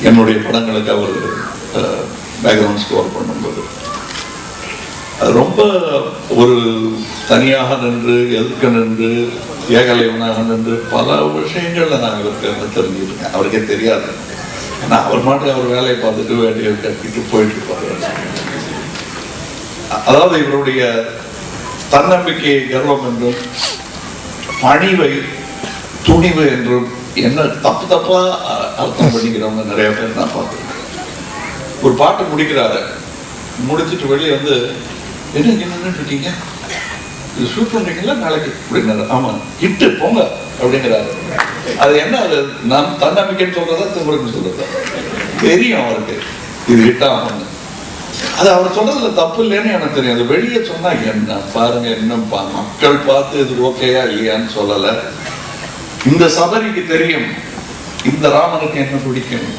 என்னுடைய படங்களுக்கு அவர் background score பண்ணும்போது ரொம்ப ஒரு தனியாக நின்று எதிர்க்க நின்று ஏகலைவனாக நின்று பல விஷயங்கள்ல நான் இவருக்கு தெரிஞ்சுருக்கேன். அவருக்கே தெரியாது. ஆனால் அவர் மாட்டு அவர் வேலையை பார்த்துட்டு வேலையை கட்டிட்டு போயிட்டு இருப்பாரு. அதாவது இவருடைய தன்னம்பிக்கை கர்வம் என்றும் பணிவை துணிவு என்றும் என்ன தப்பு தப்பா அர்த்தம் பண்ணிக்கிறவங்க நிறைய பேர் நான் பார்த்துருக்கேன். ஒரு பாட்டு முடிக்கிறாரு, முடிச்சுட்டு வெளியே வந்து என்ன நின்றுட்டு இருக்கீங்க, இது ஷூட் பண்றீங்களா நாளைக்கு அப்படின்னாரு. ஆமா இட்டு போங்க அப்படிங்கிறாரு. அது என்ன, அது நான் தன்னம்பிக்கைன்னு சொல்றதா திமுறன்னு சொல்றதா தெரியும் அவருக்கு, இது ஹிட்டாகும். அது அவர் சொல்றதுல தப்பு இல்லைன்னு எனக்கு தெரியும். அது வெளியே சொன்னா என்ன பாருங்க, இன்னும் மக்கள் பார்த்து இது ஓகேயா இல்லையான்னு சொல்லல. இந்த சபரிக்கு தெரியும் இந்த ராமனுக்கு என்ன பிடிக்கும்.